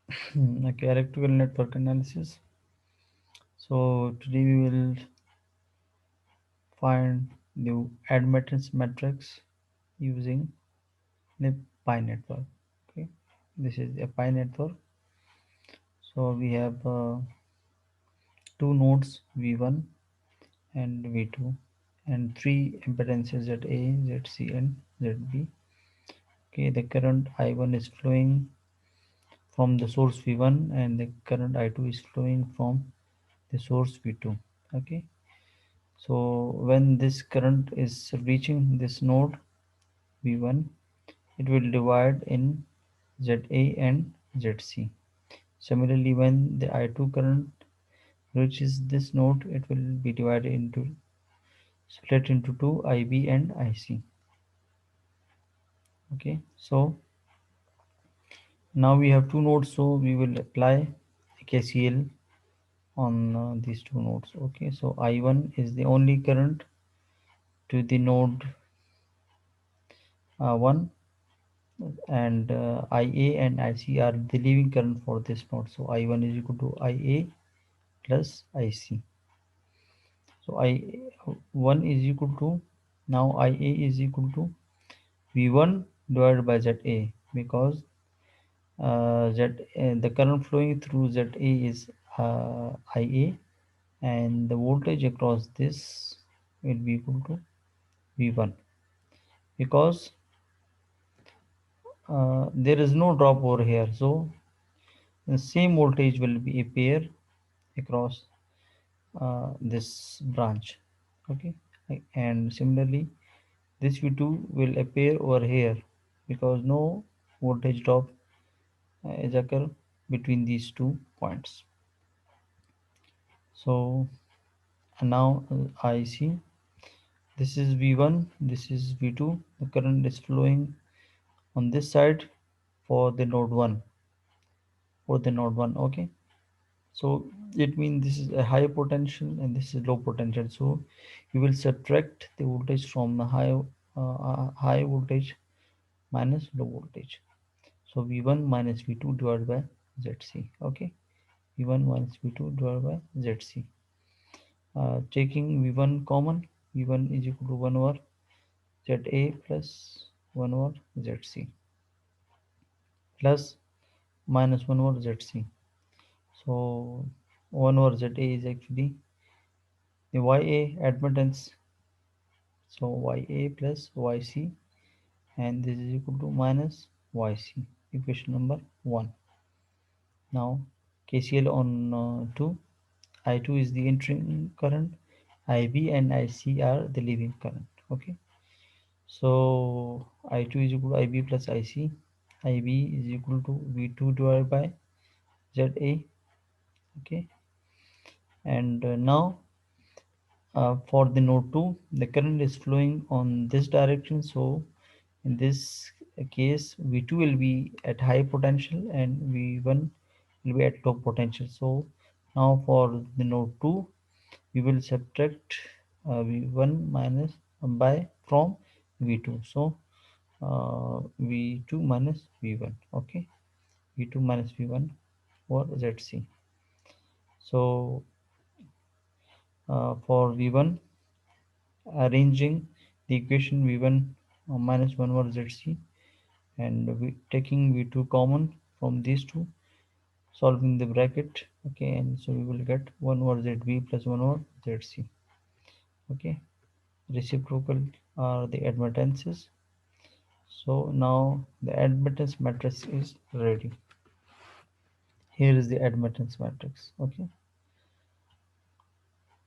Okay, electrical network analysis. So today we will find the admittance matrix using the pi network. Okay, this is a pi network. So we have two nodes V1 and V2 and three impedances ZA, ZC and ZB. Okay, the current I1 is flowing from the source V1 and the current I2 is flowing from the source V2. Okay, so when this current is reaching this node V1, it will divide in ZA and ZC. Similarly, when the I2 current reaches this node, it will be divided into split into two, IB and IC. Okay, so now we have two nodes, so we will apply KCL on these two nodes. Okay, so I1 is the only current to the node 1, and IA and IC are the leaving current for this node. So I1 is equal to IA plus IC. So I1 is equal to, now IA is equal to V1 divided by ZA, because the current flowing through ZA is IA, and the voltage across this will be equal to V1, because there is no drop over here, so the same voltage will be appear across this branch. Okay, and similarly this V2 will appear over here because no voltage drop is occur between these two points. So now I see this is V1, this is V2. The current is flowing on this side for the node 1, okay. So it means this is a high potential and this is low potential. So you will subtract the voltage from the high voltage minus low voltage. So V1 minus V2 divided by ZC. Okay, V1 minus V2 divided by ZC. Taking V1 common, V1 is equal to 1 over ZA plus 1 over ZC plus minus 1 over ZC. So 1 over ZA is actually the YA admittance. So YA plus YC, and this is equal to minus YC, equation number 1. Now KCL on 2. I2 is the entering current, IB and IC are the leaving current. Okay, so I2 is equal to IB plus IC. IB is equal to V2 divided by ZA. Okay, and now for the node 2, the current is flowing on this direction. So in this case, V2 will be at high potential and V1 will be at low potential. So now for the node 2, we will subtract V1 minus by from V2. So V2 minus V1. Okay, V2 minus V1 for ZC. So for V1, arranging the equation V1 minus 1 over ZC, and taking V2 common from these two, solving the bracket. Okay, and so we will get 1 over ZB plus 1 over ZC. Okay, reciprocal are the admittances. So now the admittance matrix is ready. Here is the admittance matrix. Okay,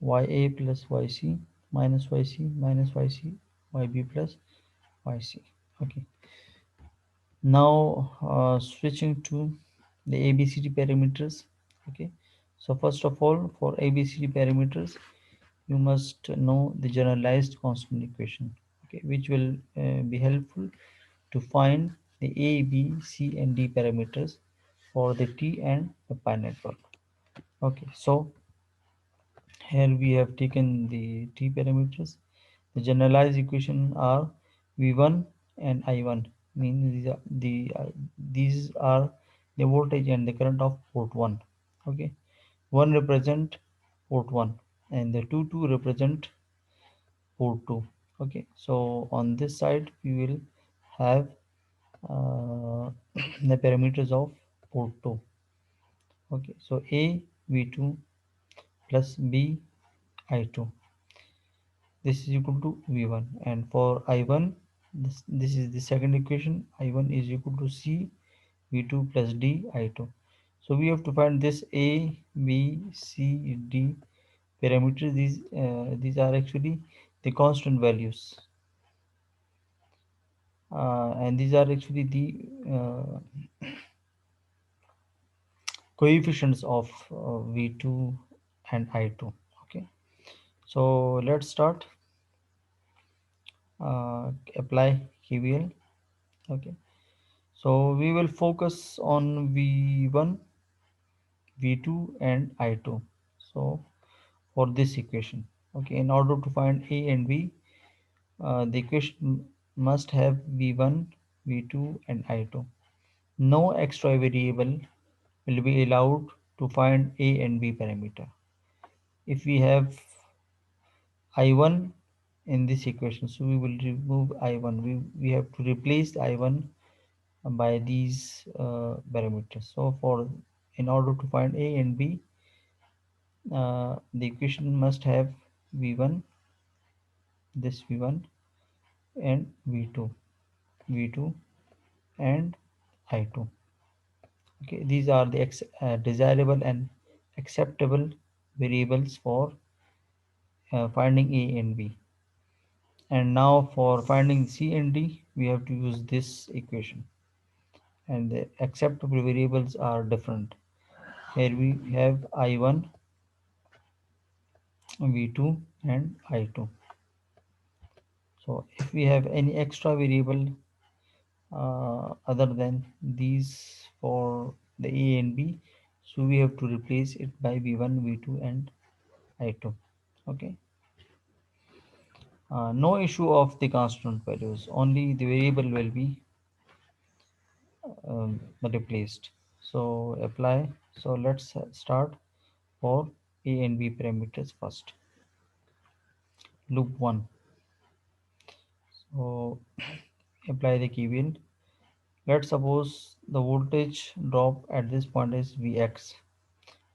YA plus YC minus YC minus YC, YB plus YC. Okay, now switching to the ABCD parameters. Okay, so first of all, for ABCD parameters, you must know the generalized constant equation, okay, which will be helpful to find the A, B, C and D parameters for the T and the pi network. Okay, so here we have taken the T parameters. The generalized equation are V1 and I1. Means these are the voltage and the current of port 1. Okay, 1 represent port 1 and the 2 represent port 2. Okay, so on this side we will have uh, the parameters of port 2. Okay, so a v2 plus b I2, this is equal to v1, and for I1, this is the second equation. I1 is equal to c v2 plus d I2. So we have to find this a b c d parameters. These are actually the constant values, and these are actually the coefficients of v2 and I2. Okay, so let's start. Apply KVL. Okay, so we will focus on v1, v2 and I2. So for this equation, okay, in order to find a and b, the equation must have v1, v2 and I2. No extra variable will be allowed to find a and b parameter. If we have I1 in this equation, so we will remove I1. We have to replace I1 by these parameters. So for in order to find a and b, the equation must have v1, this v1 and v2, v2 and I2. Okay, these are the desirable and acceptable variables for finding a and b. And now for finding c and d, we have to use this equation, and the acceptable variables are different. Here we have I1, v2 and I2. So if we have any extra variable other than these for the A and B, so we have to replace it by V1, V2 and I2. Okay, no issue of the constant values, only the variable will be replaced. So apply. So let's start for A and B parameters first. Loop 1. So apply the KVL. Let's suppose the voltage drop at this point is Vx,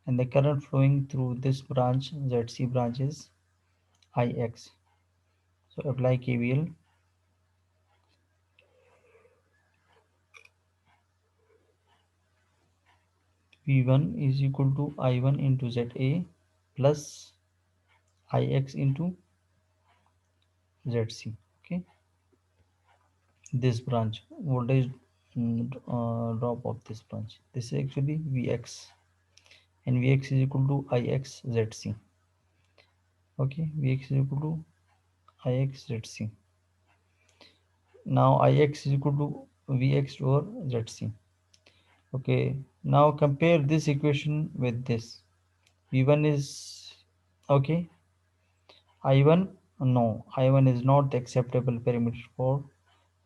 and the current flowing through this branch, ZC branch, is Ix. So apply KVL. V1 is equal to I1 into ZA plus Ix into ZC. Okay, this branch voltage drop of this branch. This is actually Vx, and Vx is equal to Ix ZC. Okay, Vx is equal to Ix ZC. Now Ix is equal to Vx over Zc. Okay, now compare this equation with this. V1 is okay. I1, no, I1 is not the acceptable parameter for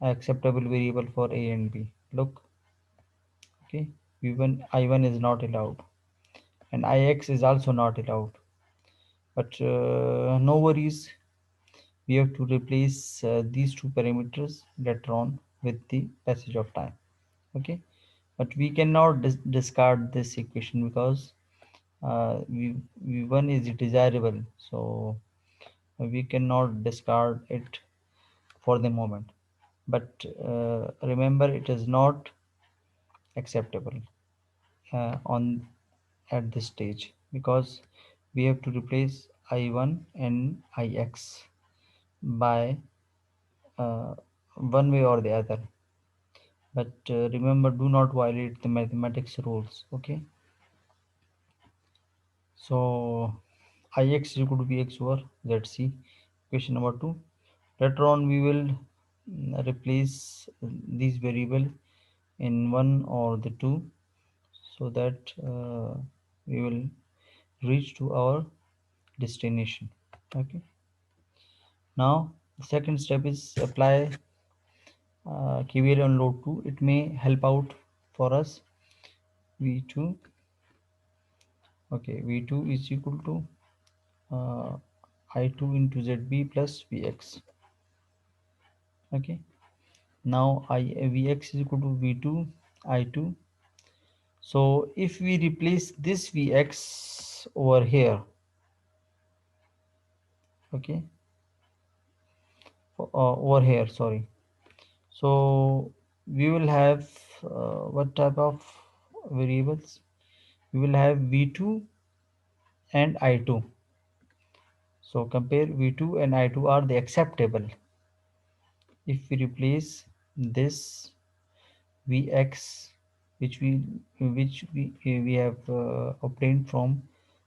acceptable variable for A and B. Look, okay, V1, I1 is not allowed, and Ix is also not allowed. But no worries, we have to replace these two parameters later on with the passage of time. Okay, but we cannot discard this equation because v1 is desirable, so we cannot discard it for the moment. But remember, it is not acceptable on at this stage, because we have to replace I1 and Ix by uh, one way or the other. But remember, do not violate the mathematics rules. Okay, so Ix is equal to Vx over Zc. Question number 2. Later on we will replace these variable in one or the two, so that we will reach to our destination. Okay, now the second step is apply KVL on load 2. It may help out for us v2, okay, v2 is equal to uh, I2 into ZB plus Vx. Okay, now Vx is equal to v2 I2. So if we replace this Vx over here, okay, over here, sorry, so we will have what type of variables? We will have v2 and I2. So compare v2 and I2 are the acceptable. If we replace this Vx, which we have obtained from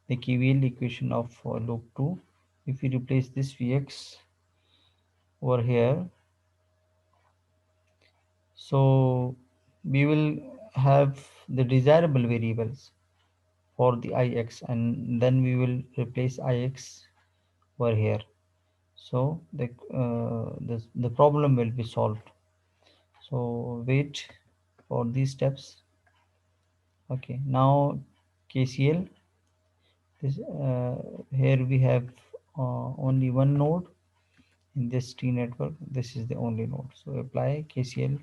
the KVL equation of loop 2, if we replace this Vx over here, so we will have the desirable variables for the Ix, and then we will replace Ix over here. So the problem will be solved. So wait for these steps. Okay, now KCL. This here we have only one node in this T network. This is the only node. So apply KCL.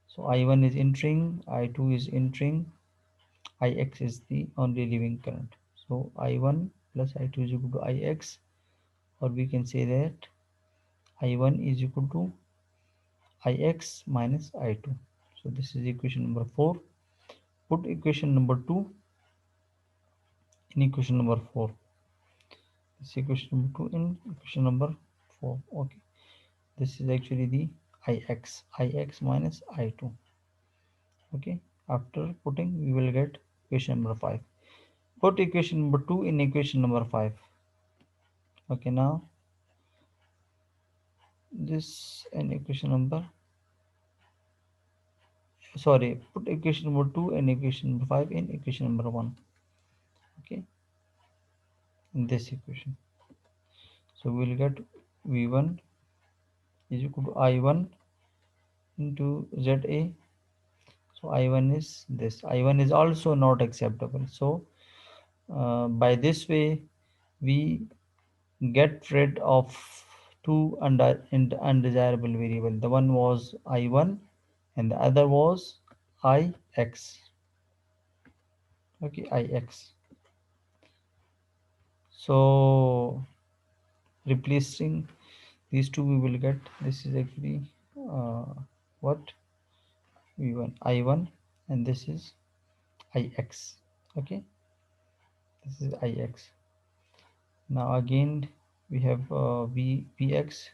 So I1 is entering, I2 is entering, Ix is the only living current. So I1 plus I2 is equal to Ix, or we can say that I1 is equal to Ix minus I2. So this is equation number 4. Put equation number 2 in equation number 4. This equation number 2 in equation number 4. Okay. This is actually the Ix minus I2. Okay. After putting, we will get equation number 5. Put equation number 2 in equation number 5. Okay. Now this in equation number, sorry, put equation number 2 and equation number 5 in equation number 1. Okay. In this equation. So we will get V1 is equal to I1 into ZA. So I1 is this. I1 is also not acceptable. So by this way, we get rid of two undesirable variable. The one was I1 and the other was Ix. Okay, Ix. So replacing these two, we will get, this is actually what, V1 I1, and this is Ix. Okay, this is Ix. Now again we have Vx,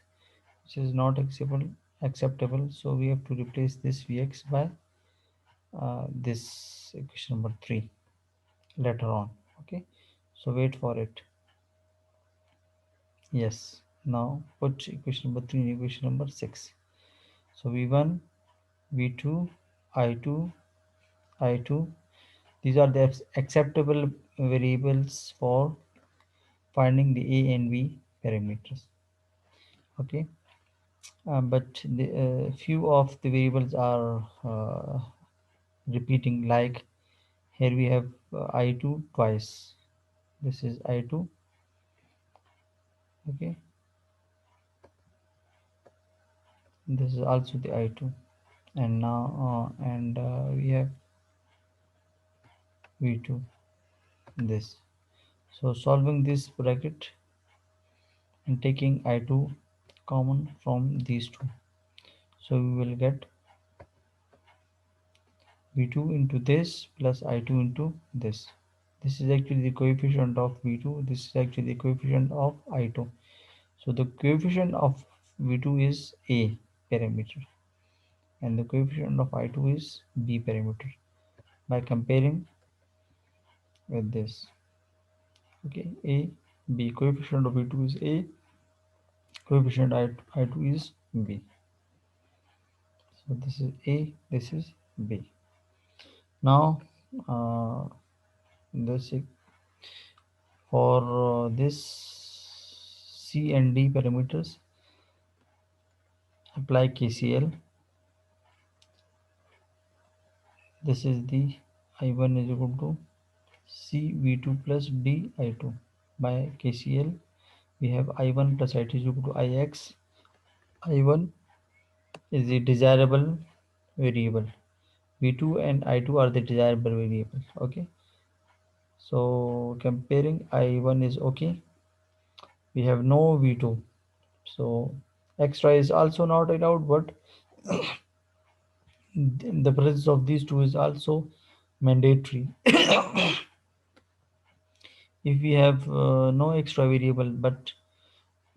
which is not acceptable, so we have to replace this Vx by this equation number 3 later on. Okay, so wait for it. Yes, now put equation number 3 in equation number 6. So V1, V2, I2, I2, these are the acceptable variables for finding the A and B parameters. Okay, but the few of the variables are repeating, like here we have I2 twice. This is I2. Okay, this is also the I2, and now we have V2, this. So solving this bracket and taking I2 common from these two, so we will get V2 into this plus I2 into this. This is actually the coefficient of V2. This is actually the coefficient of I2. So the coefficient of V2 is A parameter and the coefficient of I2 is B parameter by comparing with this. Okay, A, B, coefficient of V2 is A, coefficient I2 is B. So this is A, this is B. Now this for this C and D parameters, apply KCL. This is the I1 is equal to CV2 plus DI2. By KCL, we have I1 plus I2 is equal to IX. I1 is the desirable variable. V2 and I2 are the desirable variable. Okay. So comparing, I1 is okay. We have no V2. So extra is also not allowed, but the presence of these two is also mandatory. If we have no extra variable, but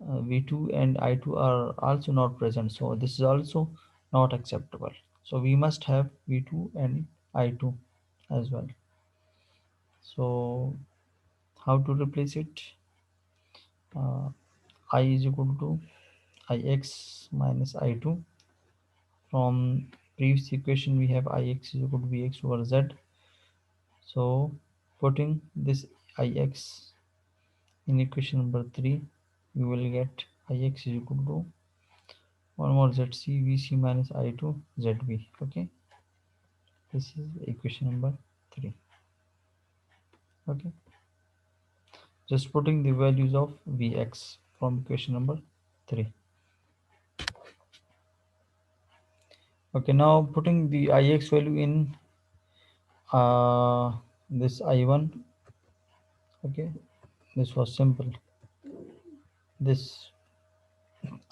V2 and I2 are also not present, so this is also not acceptable. So we must have V2 and I2 as well. So how to replace it? uh, I is equal to Ix minus I2. From previous equation we have Ix is equal to Vx over Z. So putting this Ix in equation number 3, we will get Ix is equal to 1 more Zc Vc minus I2 Zv. Okay, this is equation number 3. Okay, just putting the values of Vx from equation number 3. Okay, now putting the Ix value in this I1. Okay, this was simple. This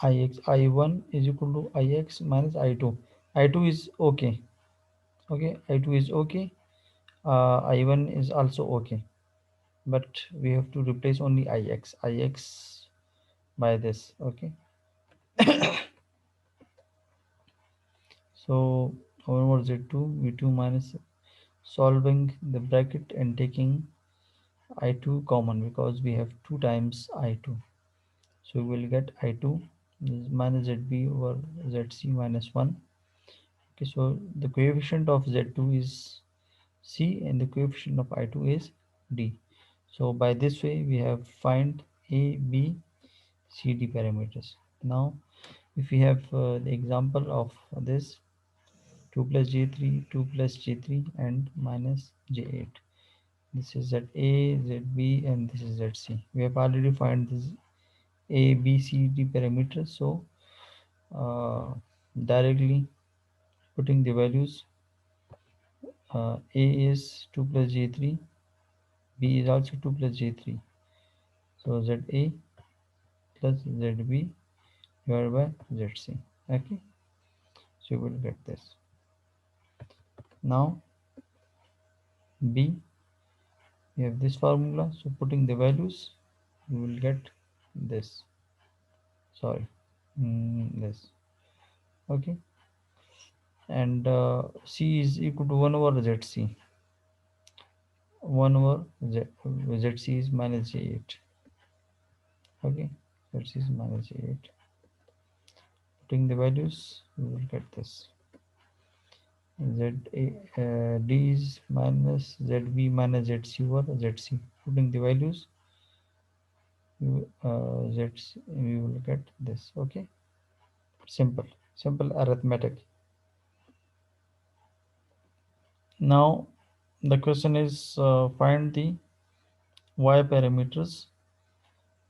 I1 is equal to Ix minus I2. I2 is okay. Okay, I2 is okay. I1 is also okay, but we have to replace only Ix by this. Okay, so over Z2 V2 minus, solving the bracket and taking I2 common because we have 2 times I2. So we will get I2 is minus ZB over ZC minus 1. Okay, so the coefficient of Z2 is C and the coefficient of I2 is D. So by this way we have find A, B, C, D parameters. Now if we have the example of this 2 plus J3, 2 plus J3 and minus J8. This is ZA, ZB and this is ZC. We have already find this A, B, C, D parameters. So directly putting the values, A is 2 plus J3, B is also 2 plus J3. So ZA plus ZB divided by ZC. Okay, so you will get this. Now B, we have this formula, so putting the values, you will get this. Sorry, this. Okay, and C is equal to 1 over ZC. 1 over ZC is minus J8. Okay, ZC is minus J8. Putting the values, we will get this. D is minus ZB minus ZC over ZC. Putting the values, ZC, we will get this. Okay, simple arithmetic. Now the question is find the Y parameters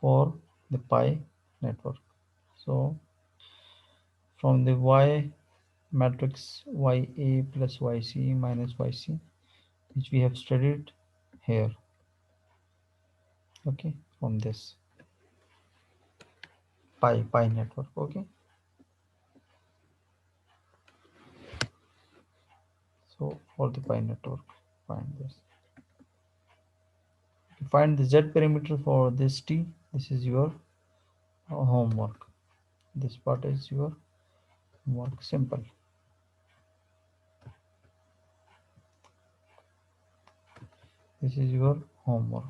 for the pi network. So from the Y matrix YA plus YC minus YC, which we have studied here. Okay, from this pi network. Okay, so for the pi network, find this. To find the Z parameter for this T, this is your homework. This part is your homework. Simple. This is your homework.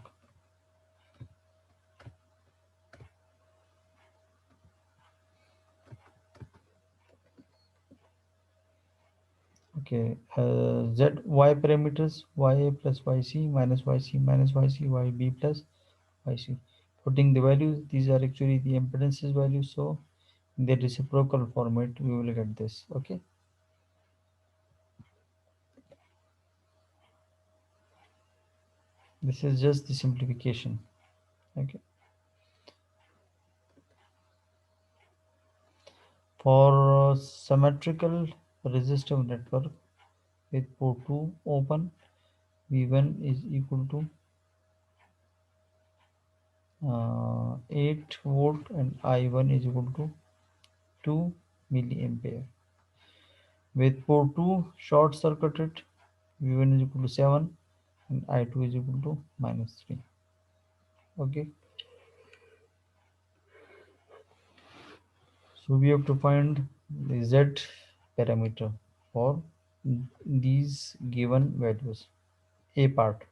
Okay, Z Y parameters YA plus YC minus YC minus YC YB plus YC. Putting the values, these are actually the impedances values. So in the reciprocal format, we will get this. Okay. This is just the simplification. Okay. For symmetrical resistive network with port 2 open, V1 is equal to 8 volt and I1 is equal to 2 milliampere. With port 2 short circuited, V1 is equal to 7 and I2 is equal to minus 3. Okay. So we have to find the Z parameter for these given values. A part.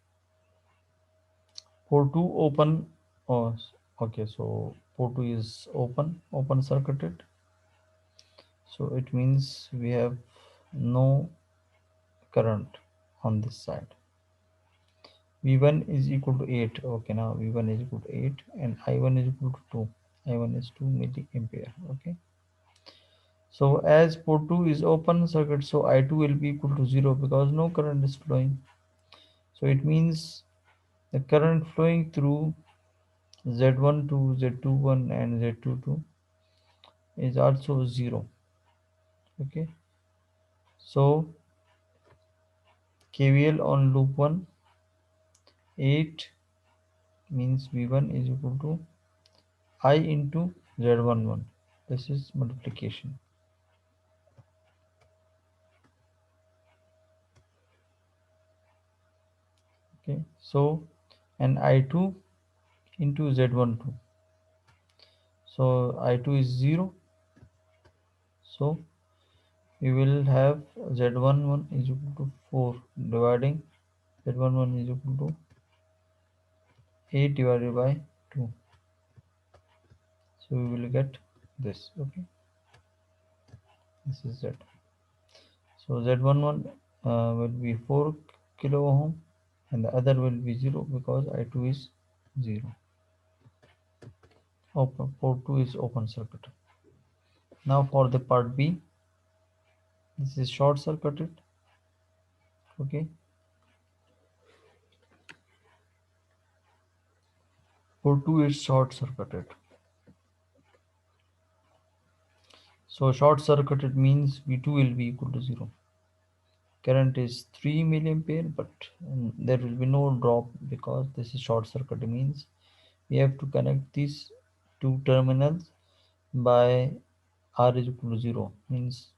Port 2 open. Oh, okay. So port 2 is open circuited. So it means we have no current on this side. V1 is equal to 8. Okay, now V1 is equal to 8 and I1 is equal to 2. I1 is 2 milliampere. Okay. So as port 2 is open circuit, so I2 will be equal to 0 because no current is flowing. So it means the current flowing through Z12, Z21 and Z22 is also 0. Okay. So KVL on loop 1, 8 means V1 is equal to I into Z11. This is multiplication. Okay. So and I2 into Z12. So I2 is 0. So we will have Z11 is equal to 4 dividing Z11 is equal to 8 divided by 2. So we will get this. Okay. This is Z. So Z11 will be 4 kilo ohm and the other will be 0 because I2 is 0. Open, port 2 is open circuit. Now for the part B, this is short circuited. Okay. Port 2 is short circuited. So short circuited means V2 will be equal to 0. Current is 3 milliampere, but there will be no drop because this is short circuit. Means we have to connect these two terminals by R is equal to 0, means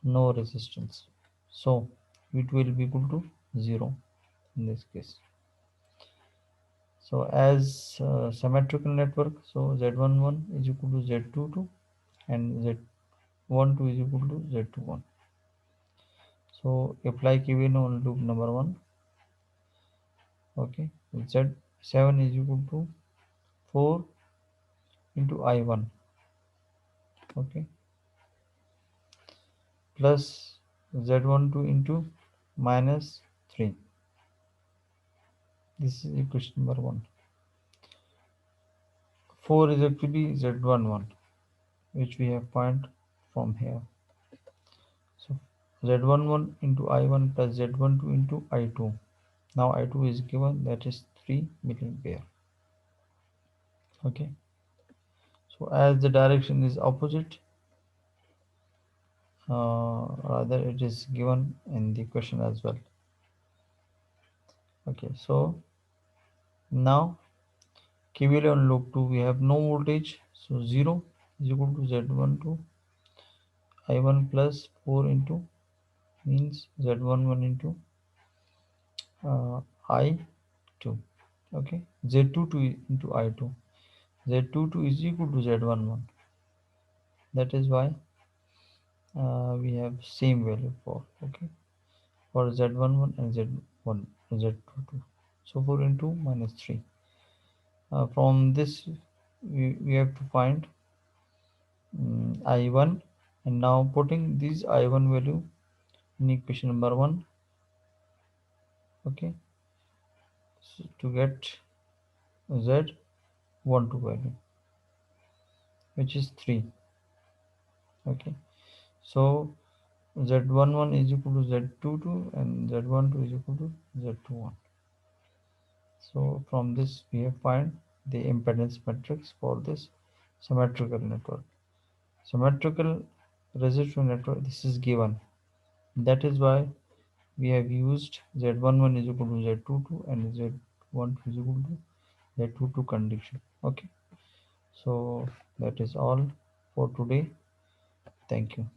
no resistance. So it will be equal to 0 in this case. So as symmetrical network, so Z11 is equal to Z22 and Z12 is equal to Z21. So apply KVL on loop number 1. Okay, Z7 is equal to 4 into I1. Okay, plus Z12 into minus 3. This is equation number 1. 4 is actually Z11, which we have find from here. So Z11 into I1 plus Z12 into I2. Now I2 is given, that is 3 milliampere. Okay. So as the direction is opposite, rather it is given in the question as well. Okay. So now KVL on loop 2, we have no voltage. So 0 is equal to Z12 I1 plus 4 into means Z11 into I2. Okay. Z22 into I2. Z22 is equal to Z11. That is why we have same value for, okay, for Z11 and Z22. So 4 into minus 3. From this we have to find I1, and now putting this I1 value in equation number 1. Okay, so to get Z12 value, which is 3. Okay, so Z11 is equal to Z22 and Z12 is equal to Z21. So from this we have find the impedance matrix for this symmetrical network. Symmetrical residual network, this is given. That is why we have used Z11 is equal to Z22 and Z12 is equal to Z22 condition. Okay. So that is all for today. Thank you.